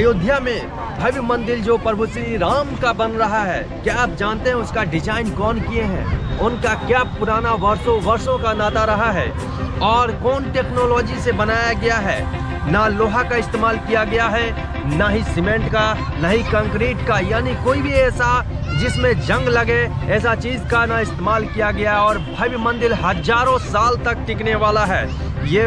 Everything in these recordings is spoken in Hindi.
अयोध्या में भव्य मंदिर जो प्रभु श्री राम का बन रहा है, क्या आप जानते हैं उसका डिजाइन कौन किए हैं? उनका क्या पुराना वर्षों का नाता रहा है और कौन टेक्नोलॉजी से बनाया गया है? ना लोहा का इस्तेमाल किया गया है, ना ही सीमेंट का, ना ही कंक्रीट का, यानी कोई भी ऐसा जिसमें जंग लगे ऐसा चीज का ना इस्तेमाल किया गया। और भव्य मंदिर हजारों साल तक टिकने वाला है, ये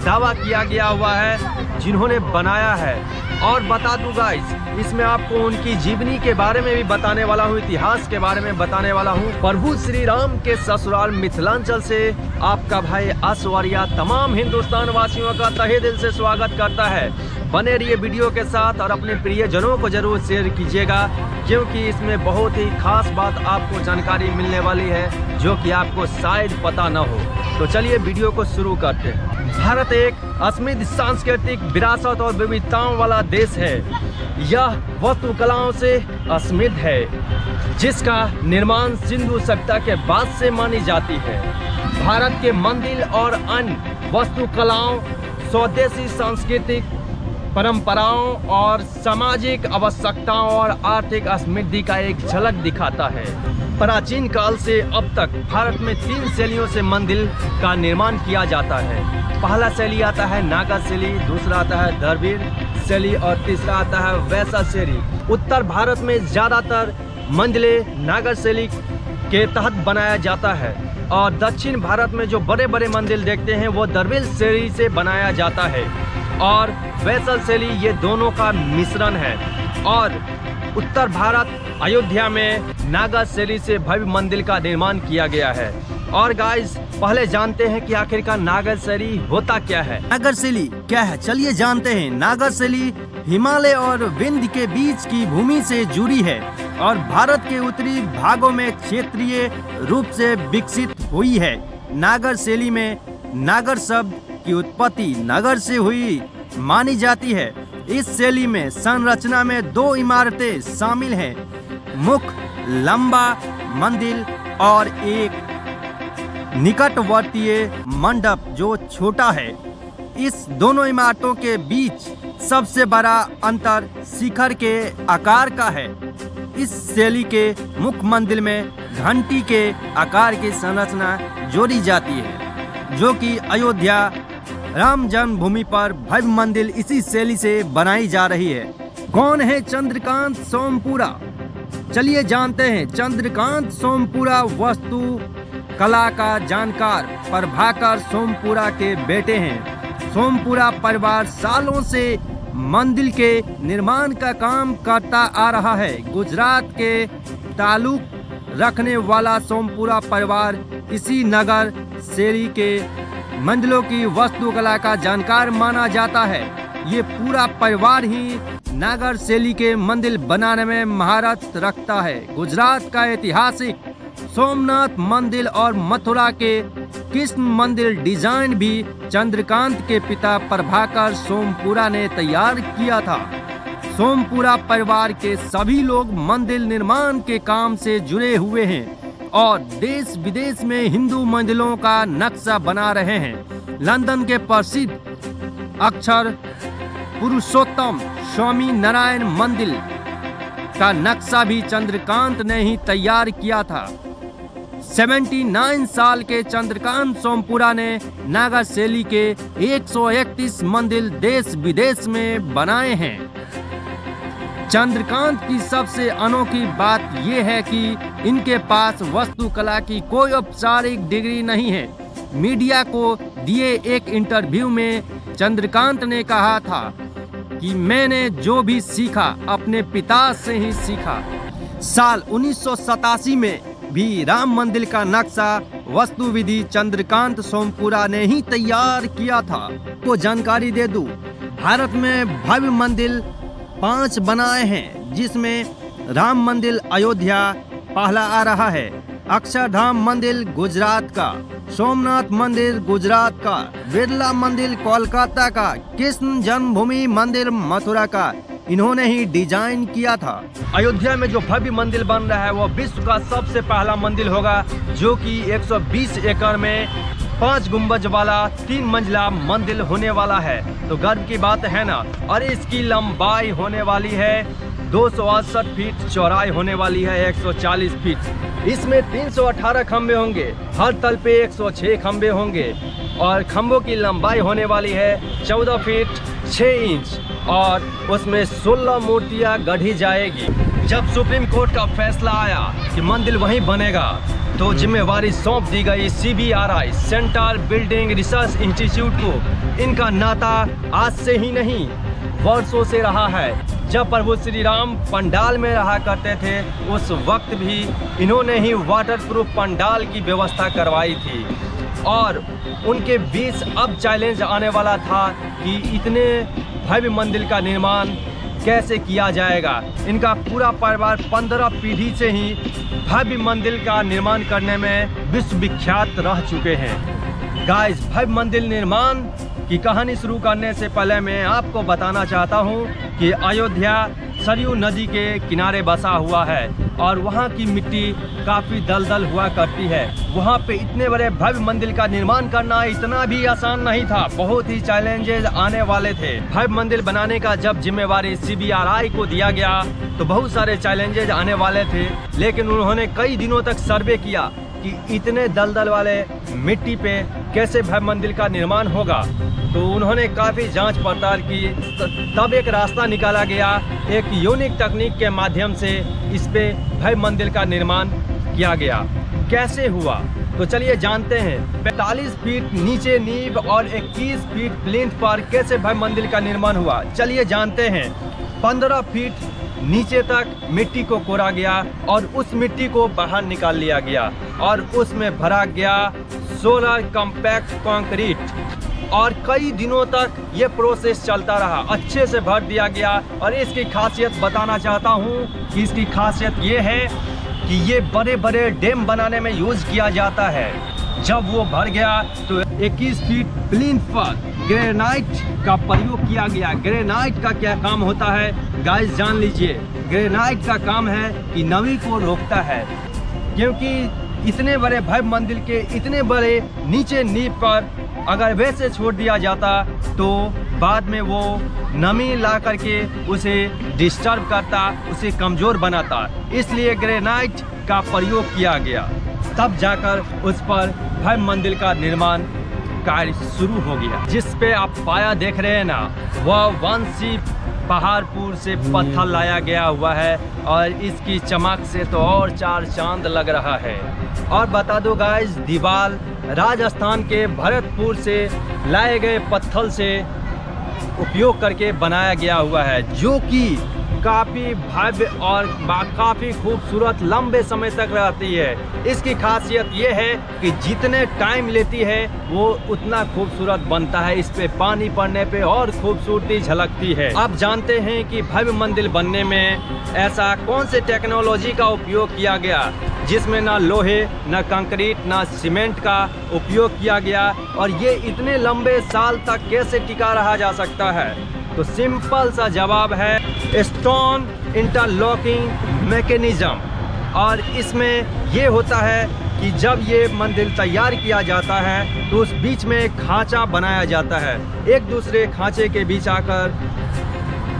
दावा किया गया हुआ है जिन्होंने बनाया है। और बता दूं गाइस, इसमें आपको उनकी जीवनी के बारे में भी बताने वाला हूँ, इतिहास के बारे में बताने वाला हूँ। प्रभु श्री राम के ससुराल मिथिलांचल से आपका भाई ऐश्वर्या तमाम हिंदुस्तान वासियों का तहे दिल से स्वागत करता है। बने रहिए वीडियो के साथ और अपने प्रियजनों को जरूर शेयर कीजिएगा, क्योंकि इसमें बहुत ही खास बात आपको जानकारी मिलने वाली है जो कि आपको शायद पता न हो। तो चलिए वीडियो को शुरू करते हैं। भारत एक समृद्ध सांस्कृतिक विरासत और विविधताओं वाला देश है। यह वास्तुकलाओं से समृद्ध है, जिसका निर्माण सिंधु सभ्यता के बाद से मानी जाती है। भारत के मंदिर और अन्य वास्तुकलाओं स्वदेशी सांस्कृतिक परंपराओं और सामाजिक आवश्यकताओं और आर्थिक समृद्धि का एक झलक दिखाता है। प्राचीन काल से अब तक भारत में 3 शैलियों से मंदिर का निर्माण किया जाता है। पहला शैली आता है नागर शैली, दूसरा आता है द्रविड़ शैली और तीसरा आता है वैशा शैली। उत्तर भारत में ज़्यादातर मंदिरें नागर शैली के तहत बनाया जाता है और दक्षिण भारत में जो बड़े बड़े मंदिर देखते हैं वो द्रविड़ शैली से बनाया जाता है और वैशा शैली, ये दोनों का मिश्रण है। और उत्तर भारत अयोध्या में नागर शैली से भव्य मंदिर का निर्माण किया गया है। और गाइस, पहले जानते हैं कि आखिरकार नागर शैली होता क्या है। नागर शैली क्या है, चलिए जानते हैं। नागर शैली हिमालय और विंध्य के बीच की भूमि से जुड़ी है और भारत के उत्तरी भागों में क्षेत्रीय रूप से विकसित हुई है। नागर शैली में नागर शब्द की उत्पत्ति नगर से हुई मानी जाती है। इस शैली में संरचना में 2 इमारतें शामिल हैं, मुख्य लंबा मंदिर और एक निकटवर्तीय मंडप जो छोटा है। इस दोनों इमारतों के बीच सबसे बड़ा अंतर शिखर के आकार का है। इस शैली के मुख्य मंदिर में घंटी के आकार की संरचना जोड़ी जाती है, जो कि अयोध्या राम जन्मभूमि पर भव्य मंदिर इसी शैली से बनाई जा रही है। कौन है चंद्रकांत सोमपुरा, चलिए जानते हैं। चंद्रकांत सोमपुरा वास्तु कला का जानकार प्रभाकर सोमपुरा के बेटे हैं। सोमपुरा परिवार सालों से मंदिर के निर्माण का काम करता आ रहा है। गुजरात के ताल्लुक रखने वाला सोमपुरा परिवार इसी नगर शैली के मंदिरों की वास्तुकला का जानकार माना जाता है। ये पूरा परिवार ही नागर शैली के मंदिर बनाने में महारत रखता है। गुजरात का ऐतिहासिक सोमनाथ मंदिर और मथुरा के कृष्ण मंदिर डिजाइन भी चंद्रकांत के पिता प्रभाकर सोमपुरा ने तैयार किया था। सोमपुरा परिवार के सभी लोग मंदिर निर्माण के काम से जुड़े हुए हैं और देश विदेश में हिंदू मंदिरों का नक्शा बना रहे हैं। लंदन के प्रसिद्ध अक्षर पुरुषोत्तम स्वामी नारायण मंदिर का नक्शा भी चंद्रकांत ने ही तैयार किया था। 79 साल के चंद्रकांत सोमपुरा ने नागर शैली के 131 मंदिर देश विदेश में बनाए हैं। चंद्रकांत की सबसे अनोखी बात यह है कि इनके पास वास्तुकला की कोई औपचारिक डिग्री नहीं है। मीडिया को दिए एक इंटरव्यू में चंद्रकांत ने कहा था कि मैंने जो भी सीखा अपने पिता से ही सीखा। साल 1987 में भी राम मंदिर का नक्शा वास्तुविधि चंद्रकांत सोमपुरा ने ही तैयार किया था। को जानकारी दे दूं, भारत में भव्य मंदिर 5 बनाए हैं, जिसमें राम मंदिर अयोध्या पहला आ रहा है, अक्षरधाम मंदिर गुजरात का, सोमनाथ मंदिर गुजरात का, बिरला मंदिर कोलकाता का, कृष्ण जन्मभूमि मंदिर मथुरा का इन्होंने ही डिजाइन किया था। अयोध्या में जो भव्य मंदिर बन रहा है वो विश्व का सबसे पहला मंदिर होगा, जो कि 120 एकड़ में 5 गुंबज वाला 3 मंजिला मंदिर होने वाला है। तो गर्व की बात है ना। और इसकी लंबाई होने वाली है 268 फीट, चौड़ाई होने वाली है 140 फीट। इसमें 318 खंबे होंगे, हर तल पे 106 खंबे होंगे और खंभों की लंबाई होने वाली है 14 फीट 6 इंच और उसमें 16 मूर्तियां गढ़ी जाएगी। जब सुप्रीम कोर्ट का फैसला आया कि मंदिर वहीं बनेगा तो जिम्मेवारी सौंप दी गई CBRI central building research institute को। इनका नाता आज से ही नहीं वर्षों से रहा है। जब प्रभु श्री राम पंडाल में रहा करते थे उस वक्त भी इन्होंने ही वाटरप्रूफ पंडाल की व्यवस्था करवाई थी। और उनके बीच अब चैलेंज आने वाला था कि इतने भव्य मंदिर का निर्माण कैसे किया जाएगा। इनका पूरा परिवार 15 पीढ़ी से ही भव्य मंदिर का निर्माण करने में विश्व विख्यात रह चुके हैं। गाइस, भव्य मंदिर निर्माण की कहानी शुरू करने से पहले मैं आपको बताना चाहता हूं कि अयोध्या सरयू नदी के किनारे बसा हुआ है और वहां की मिट्टी काफ़ी दलदल हुआ करती है। वहां पे इतने बड़े भव्य मंदिर का निर्माण करना इतना भी आसान नहीं था, बहुत ही चैलेंजेस आने वाले थे। भव्य मंदिर बनाने का जब जिम्मेवारी CBRI को दिया गया तो बहुत सारे चैलेंजेस आने वाले थे, लेकिन उन्होंने कई दिनों तक सर्वे किया कि इतने दलदल वाले मिट्टी पे कैसे भव्य मंदिर का निर्माण होगा। तो उन्होंने काफ़ी जांच पड़ताल की, तब एक रास्ता निकाला गया। एक यूनिक तकनीक के माध्यम से इस पे भव्य मंदिर का निर्माण किया गया। कैसे हुआ तो चलिए जानते हैं। 45 फीट नीचे नींव और 21 फीट प्लिंथ पर कैसे भव्य मंदिर का निर्माण हुआ, चलिए जानते हैं। 15 फीट नीचे तक मिट्टी को कोड़ा गया और उस मिट्टी को बाहर निकाल लिया गया और उसमें भरा गया 16 कॉम्पैक्ट कंक्रीट और कई दिनों तक ये प्रोसेस चलता रहा। अच्छे से भर दिया गया और इसकी खासियत बताना चाहता हूँ कि इसकी खासियत ये है कि ये बड़े बड़े डैम बनाने में यूज किया जाता है। जब वो भर गया तो 21 फीट प्लिंथ पर ग्रेनाइट का प्रयोग किया गया। ग्रेनाइट का क्या काम होता है गाइस, जान लीजिए। ग्रेनाइट का काम है कि नमी को रोकता है, क्योंकि इतने बड़े भव्य मंदिर के इतने बड़े नीचे नींव पर अगर वैसे छोड़ दिया जाता तो बाद में वो नमी ला करके उसे डिस्टर्ब करता, उसे कमज़ोर बनाता। इसलिए ग्रेनाइट का प्रयोग किया गया, तब जाकर उस पर भव्य मंदिर का निर्माण कार्य शुरू हो गया। जिस पे आप पाया देख रहे हैं ना, वह वंशी पहाड़पुर से पत्थर लाया गया हुआ है और इसकी चमक से तो और 4 चांद लग रहा है। और बता दो गाइस, दीवार राजस्थान के भरतपुर से लाए गए पत्थर से उपयोग करके बनाया गया हुआ है, जो कि काफ़ी भव्य और काफ़ी खूबसूरत लंबे समय तक रहती है। इसकी खासियत ये है कि जितने टाइम लेती है वो उतना खूबसूरत बनता है। इस पे पानी पड़ने पे और खूबसूरती झलकती है। अब जानते हैं कि भव्य मंदिर बनने में ऐसा कौन से टेक्नोलॉजी का उपयोग किया गया जिसमें ना लोहे, ना कंक्रीट, ना सीमेंट का उपयोग किया गया और ये इतने लंबे साल तक कैसे टिका रहा जा सकता है। तो सिंपल सा जवाब है स्टोन इंटरलॉकिंग मैकेनिज्म। और इसमें ये होता है कि जब ये मंदिर तैयार किया जाता है तो उस बीच में एक खांचा बनाया जाता है। एक दूसरे खांचे के बीच आकर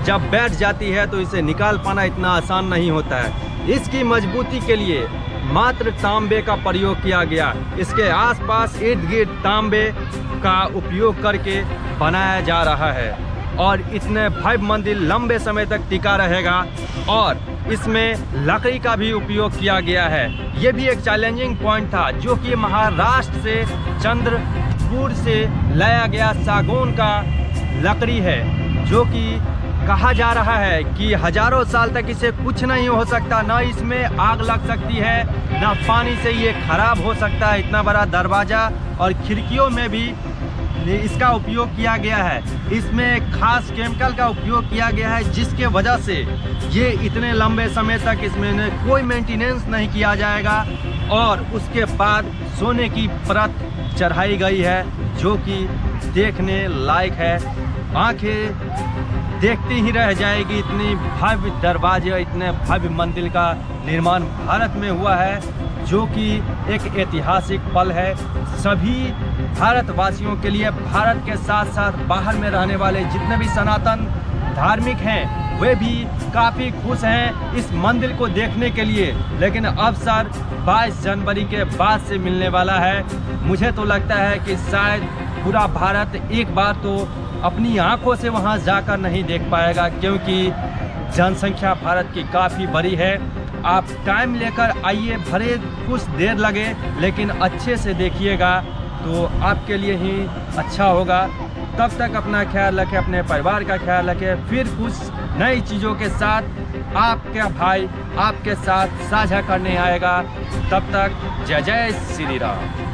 जब बैठ जाती है तो इसे निकाल पाना इतना आसान नहीं होता है। इसकी मजबूती के लिए मात्र तांबे का प्रयोग किया गया। इसके आसपास इर्द गिर्द तांबे का उपयोग करके बनाया जा रहा है और इतने भव्य मंदिर लंबे समय तक टिका रहेगा। और इसमें लकड़ी का भी उपयोग किया गया है। ये भी एक चैलेंजिंग पॉइंट था, जो कि महाराष्ट्र से चंद्रपुर से लाया गया सागौन का लकड़ी है, जो कि कहा जा रहा है कि हजारों साल तक इसे कुछ नहीं हो सकता, ना इसमें आग लग सकती है, ना पानी से ये खराब हो सकता है। इतना बड़ा दरवाज़ा और खिड़कियों में भी इसका उपयोग किया गया है। इसमें खास केमिकल का उपयोग किया गया है, जिसके वजह से ये इतने लंबे समय तक इसमें कोई मेंटेनेंस नहीं किया जाएगा। और उसके बाद सोने की परत चढ़ाई गई है, जो कि देखने लायक है। आंखें देखती ही रह जाएगी। इतनी भव्य दरवाजे, इतने भव्य मंदिर का निर्माण भारत में हुआ है, जो कि एक ऐतिहासिक पल है। सभी भारतवासियों के लिए, भारत के साथ साथ बाहर में रहने वाले जितने भी सनातन धार्मिक हैं वे भी काफ़ी खुश हैं इस मंदिर को देखने के लिए। लेकिन अवसर 22 जनवरी के बाद से मिलने वाला है। मुझे तो लगता है कि शायद पूरा भारत एक बार तो अपनी आंखों से वहां जाकर नहीं देख पाएगा, क्योंकि जनसंख्या भारत की काफ़ी बड़ी है। आप टाइम लेकर आइए, भले कुछ देर लगे लेकिन अच्छे से देखिएगा तो आपके लिए ही अच्छा होगा। तब तक अपना ख्याल रखें, अपने परिवार का ख्याल रखें। फिर कुछ नई चीज़ों के साथ आपका भाई आपके साथ साझा करने आएगा। तब तक जय जय श्री राम।